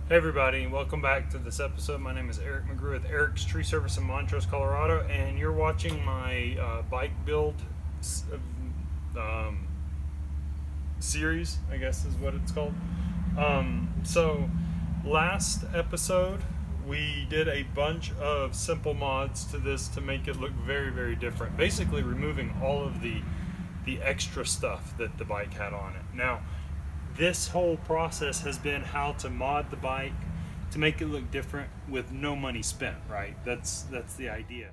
Hey everybody, welcome back to this episode. My name is Eric McGrew with Eric's Tree Service in Montrose, Colorado, and you're watching my bike build series, I guess is what it's called. So last episode we did a bunch of simple mods to this to make it look very, very different. Basically removing all of the extra stuff that the bike had on it. Now, this whole process has been how to mod the bike to make it look different with no money spent, right? That's the idea.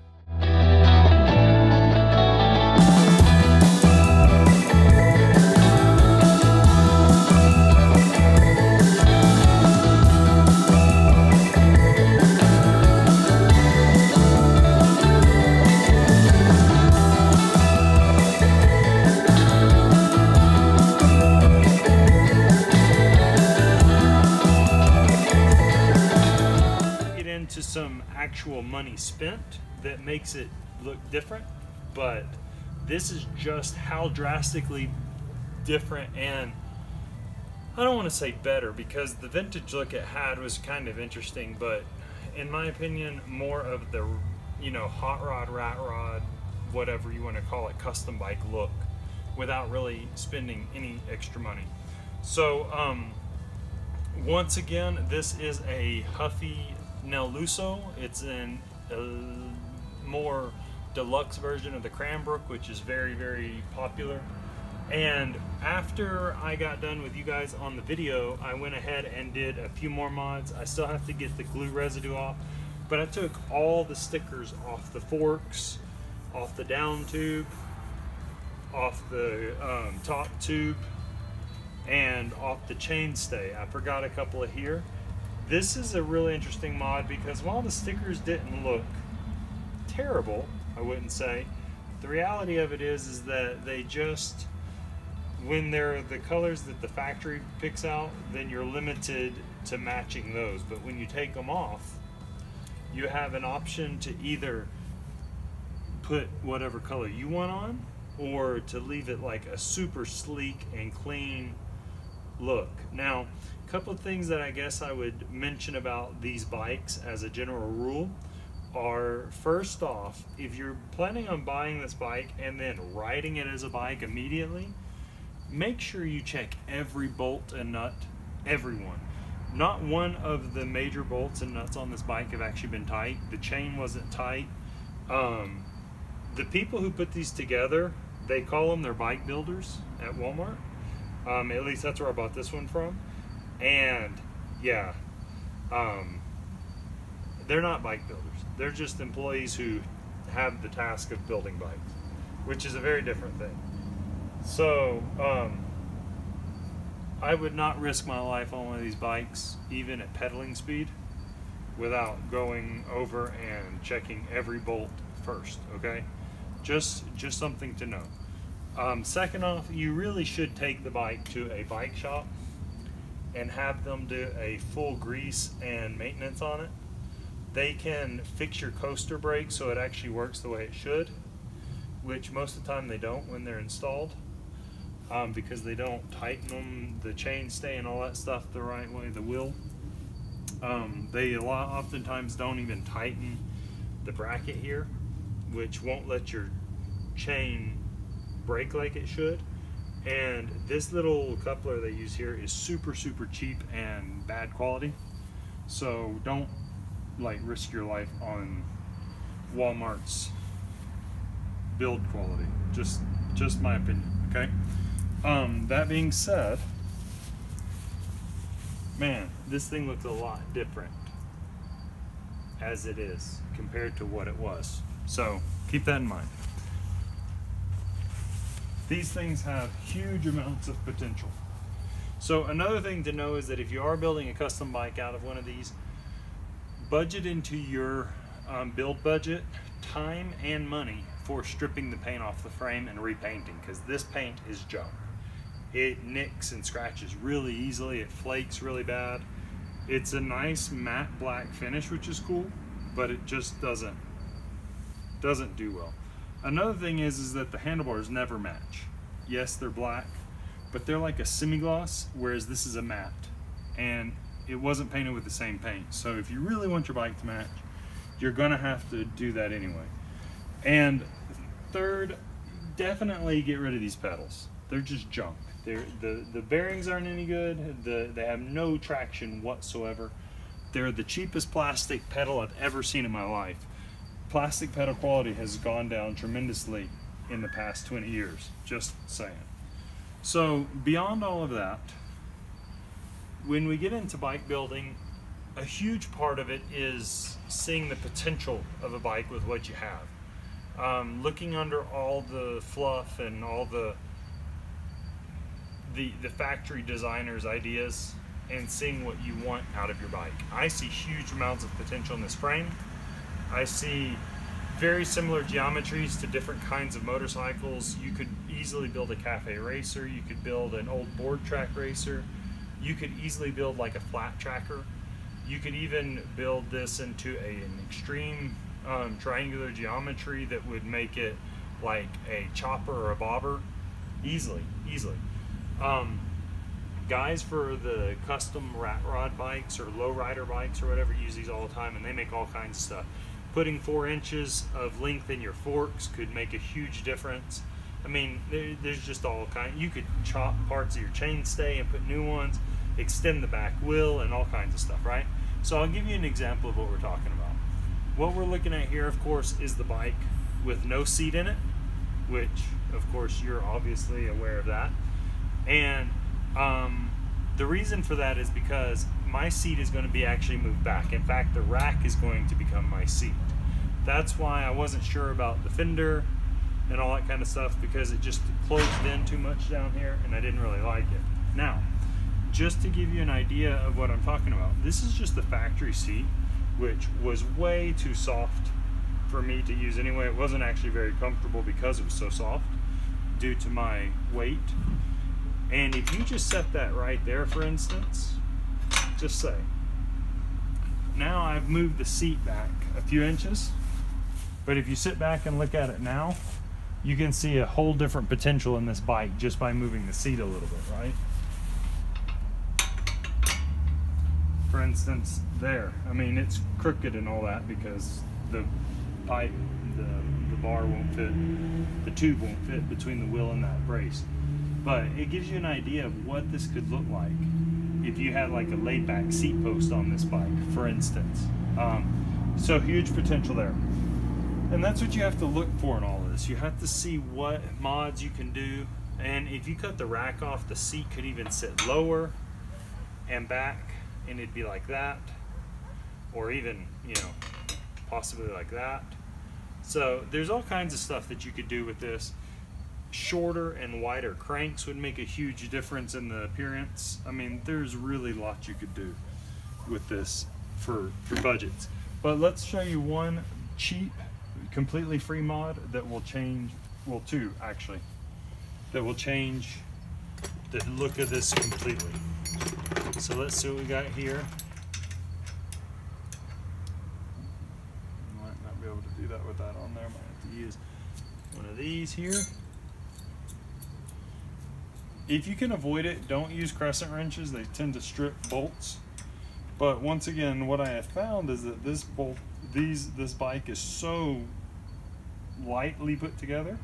To some actual money spent that makes it look different, but this is just how drastically different, and I don't want to say better because the vintage look it had was kind of interesting, but in my opinion more of the, you know, hot rod, rat rod, whatever you want to call it, custom bike look without really spending any extra money. So once again, this is a Huffy Nel Lusso. It's in a more deluxe version of the Cranbrook, which is very, very popular. And after I got done with you guys on the video, I went ahead and did a few more mods. I still have to get the glue residue off, but I took all the stickers off the forks, off the down tube, off the top tube, and off the chainstay. I forgot a couple of here. This is a really interesting mod because while the stickers didn't look terrible, I wouldn't say, the reality of it is that they just, when they're the colors that the factory picks out, then you're limited to matching those. But when you take them off, you have an option to either put whatever color you want on, or to leave it like a super sleek and clean look. Now, a couple of things that I guess I would mention about these bikes as a general rule are, first off, if you're planning on buying this bike and then riding it as a bike immediately, make sure you check every bolt and nut, everyone. Not one of the major bolts and nuts on this bike have actually been tight. The chain wasn't tight. The people who put these together, they call them their bike builders at Walmart. At least that's where I bought this one from. And yeah, they're not bike builders. They're just employees who have the task of building bikes, which is a very different thing. So I would not risk my life on one of these bikes, even at pedaling speed, without going over and checking every bolt first, okay? Just something to know. Second off, you really should take the bike to a bike shop and have them do a full grease and maintenance on it. They can fix your coaster brake so it actually works the way it should, which most of the time they don't when they're installed, because they don't tighten them, the chainstay and all that stuff the right way, the wheel. They oftentimes don't even tighten the bracket here, which won't let your chain break like it should. And this little coupler they use here is super, super cheap and bad quality. So don't like risk your life on Walmart's build quality. Just my opinion, okay? That being said, man, this thing looks a lot different as it is compared to what it was. So keep that in mind. These things have huge amounts of potential. So another thing to know is that if you are building a custom bike out of one of these, budget into your build budget time and money for stripping the paint off the frame and repainting, because this paint is junk. It nicks and scratches really easily, it flakes really bad. It's a nice matte black finish, which is cool, but it just doesn't do well. Another thing is that the handlebars never match. Yes, they're black, but they're like a semi-gloss, whereas this is a matte. And it wasn't painted with the same paint. So if you really want your bike to match, you're gonna have to do that anyway. And third, definitely get rid of these pedals. They're just junk. The bearings aren't any good. They have no traction whatsoever. They're the cheapest plastic pedal I've ever seen in my life. Plastic pedal quality has gone down tremendously in the past 20 years, just saying. So beyond all of that, when we get into bike building, a huge part of it is seeing the potential of a bike with what you have. Looking under all the fluff and all the factory designer's ideas and seeing what you want out of your bike. I see huge amounts of potential in this frame. I see very similar geometries to different kinds of motorcycles. You could easily build a cafe racer. You could build an old board track racer. You could easily build like a flat tracker. You could even build this into an extreme triangular geometry that would make it like a chopper or a bobber. Easily. Guys for the custom rat rod bikes or low rider bikes or whatever use these all the time, and they make all kinds of stuff. Putting 4 inches of length in your forks could make a huge difference. I mean, there's just all kinds. You could chop parts of your chainstay and put new ones, extend the back wheel, and all kinds of stuff, right? So I'll give you an example of what we're talking about. What we're looking at here, of course, is the bike with no seat in it, which, of course, you're obviously aware of that. And the reason for that is because my seat is going to be actually moved back. In fact, the rack is going to become my seat. That's why I wasn't sure about the fender and all that kind of stuff, because it just closed in too much down here and I didn't really like it. Now, just to give you an idea of what I'm talking about, this is just the factory seat, which was way too soft for me to use anyway. It wasn't actually very comfortable because it was so soft due to my weight. And if you just set that right there, for instance, just say, now I've moved the seat back a few inches, but if you sit back and look at it now, you can see a whole different potential in this bike just by moving the seat a little bit, right? For instance, there, I mean, it's crooked and all that because the pipe, the bar won't fit, the tube won't fit between the wheel and that brace. But it gives you an idea of what this could look like if you had like a laid back seat post on this bike, for instance. So huge potential there. And that's what you have to look for in all of this. You have to see what mods you can do. And if you cut the rack off, the seat could even sit lower and back, and it'd be like that. Or even, you know, possibly like that. So there's all kinds of stuff that you could do with this. Shorter and wider cranks would make a huge difference in the appearance. I mean, there's really lots you could do with this for budgets. But let's show you one cheap, completely free mod that will change, well, two actually, that will change the look of this completely. So let's see what we got here. Might not be able to do that with that on there. Might have to use one of these here. If you can avoid it, don't use crescent wrenches. They tend to strip bolts. But once again, what I have found is that this bike is so lightly put together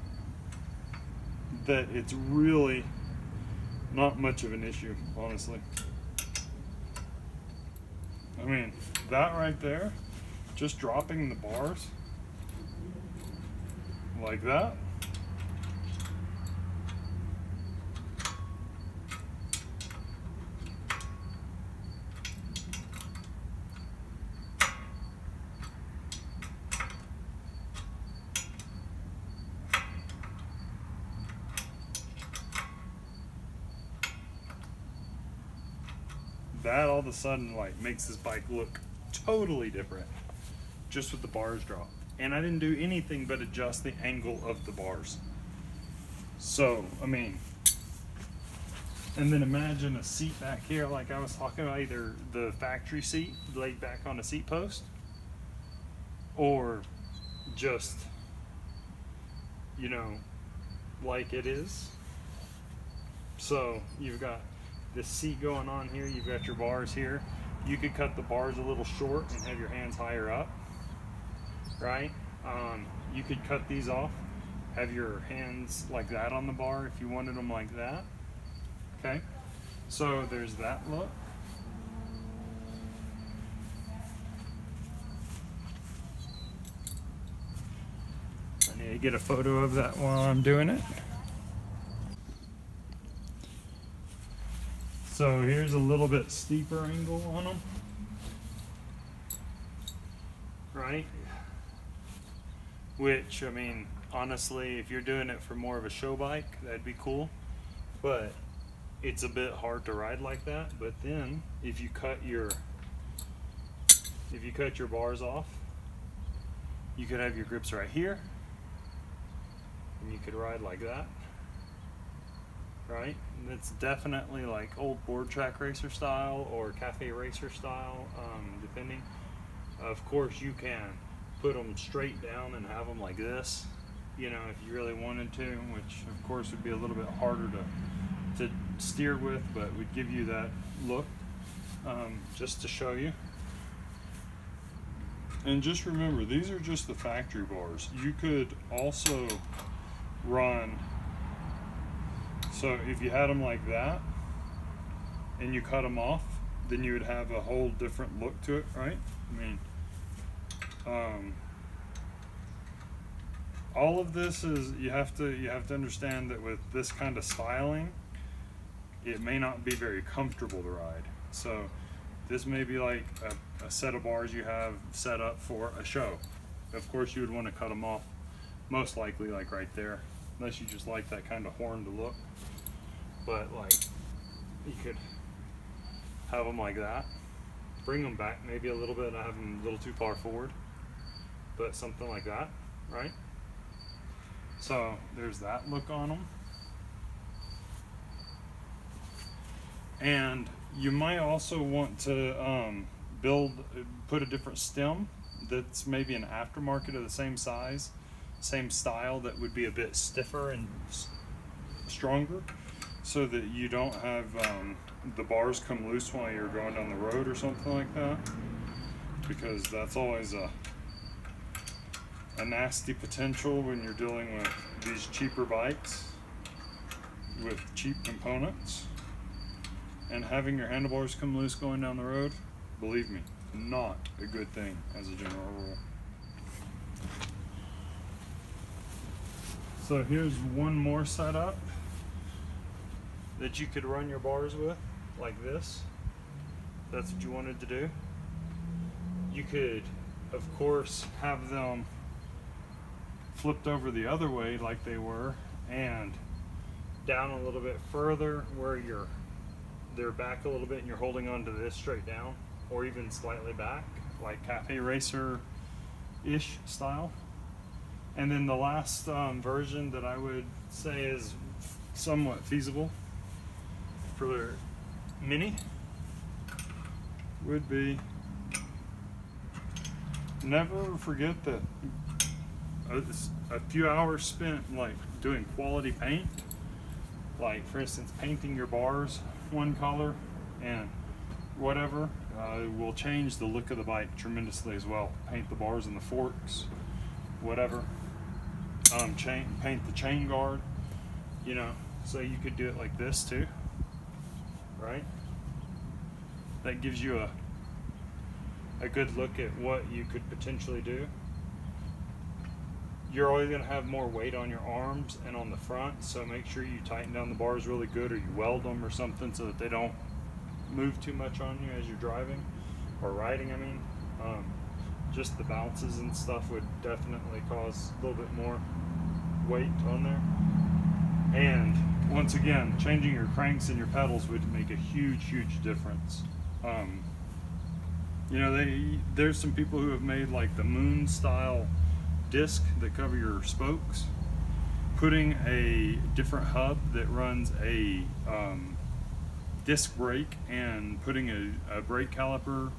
that it's really not much of an issue, honestly. I mean, that right there, just dropping the bars like that, that all of a sudden like makes this bike look totally different just with the bars dropped. And I didn't do anything but adjust the angle of the bars. So, I mean, and then imagine a seat back here like I was talking about, either the factory seat laid back on a seat post or just, you know, like it is. So you've got this seat going on here, you've got your bars here. You could cut the bars a little short and have your hands higher up, right? You could cut these off, have your hands like that on the bar if you wanted them like that. Okay, so there's that look. I need to get a photo of that while I'm doing it. So here's a little bit steeper angle on them, right? Which, I mean, honestly, if you're doing it for more of a show bike, that'd be cool. But it's a bit hard to ride like that. But then, if you cut your bars off, you could have your grips right here, and you could ride like that, right? And it's definitely like old board track racer style or cafe racer style, depending. Of course, you can put them straight down and have them like this, you know, if you really wanted to, which of course would be a little bit harder to steer with, but would give you that look, just to show you. And just remember, these are just the factory bars. You could also run, so if you had them like that and you cut them off, then you would have a whole different look to it, right? I mean, all of this is, you have to understand that with this kind of styling, it may not be very comfortable to ride. So this may be like a set of bars you have set up for a show. Of course, you would want to cut them off, most likely like right there, unless you just like that kind of horned look. But like, you could have them like that, bring them back maybe a little bit. I have them a little too far forward, but something like that, right? So there's that look on them. And you might also want to put a different stem that's maybe an aftermarket of the same size, same style, that would be a bit stiffer and stronger, so that you don't have the bars come loose while you're going down the road or something like that, because that's always a nasty potential when you're dealing with these cheaper bikes with cheap components. And having your handlebars come loose going down the road, believe me, not a good thing as a general rule. So here's one more setup that you could run your bars with, like this. That's what you wanted to do. You could, of course, have them flipped over the other way like they were, and down a little bit further where they're back a little bit and you're holding on to this straight down, or even slightly back, like cafe racer-ish style. And then the last version that I would say is somewhat feasible for mini would be, never forget that a few hours spent like doing quality paint, like for instance painting your bars one color and whatever, will change the look of the bike tremendously as well. Paint the bars and the forks, whatever. Paint the chain guard, you know, so you could do it like this too, right? That gives you a good look at what you could potentially do. You're always going to have more weight on your arms and on the front, so make sure you tighten down the bars really good, or you weld them or something so that they don't move too much on you as you're driving or riding. I mean, just the bounces and stuff would definitely cause a little bit more weight on there. And once again, changing your cranks and your pedals would make a huge difference. You know, there's some people who have made like the moon style disc that cover your spokes. Putting a different hub that runs a disc brake and putting a brake caliper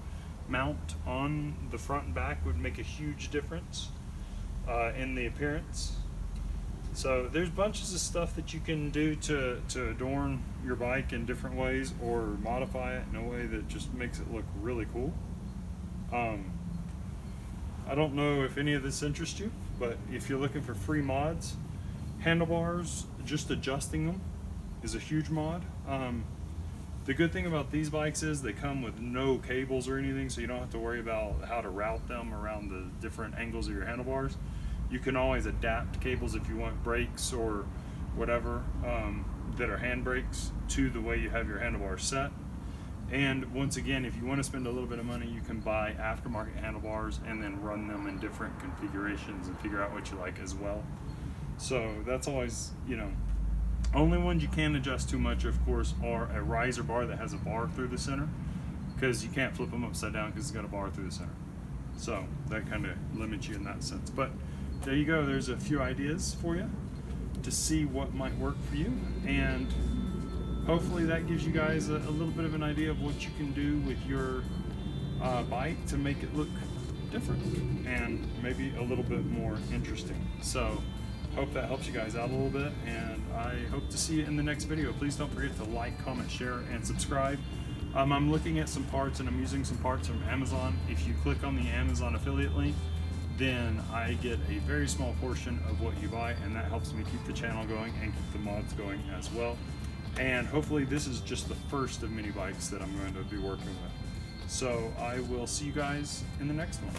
mount on the front and back would make a huge difference in the appearance. So there's bunches of stuff that you can do to adorn your bike in different ways, or modify it in a way that just makes it look really cool. I don't know if any of this interests you, but if you're looking for free mods, handlebars, just adjusting them is a huge mod. The good thing about these bikes is they come with no cables or anything, so you don't have to worry about how to route them around the different angles of your handlebars. You can always adapt cables if you want brakes or whatever that are hand brakes to the way you have your handlebars set. And once again, if you want to spend a little bit of money, you can buy aftermarket handlebars and then run them in different configurations and figure out what you like as well. So that's always, you know, only ones you can adjust too much, of course, are a riser bar that has a bar through the center, because you can't flip them upside down because it's got a bar through the center. So that kind of limits you in that sense. But there you go. There's a few ideas for you to see what might work for you, and hopefully that gives you guys a little bit of an idea of what you can do with your bike to make it look different and maybe a little bit more interesting. So hope that helps you guys out a little bit, and I hope to see you in the next video. Please don't forget to like, comment, share, and subscribe. I'm looking at some parts, and I'm using some parts from Amazon. If you click on the Amazon affiliate link, then I get a very small portion of what you buy, and that helps me keep the channel going and keep the mods going as well. And hopefully this is just the first of many bikes that I'm going to be working with. So I will see you guys in the next one.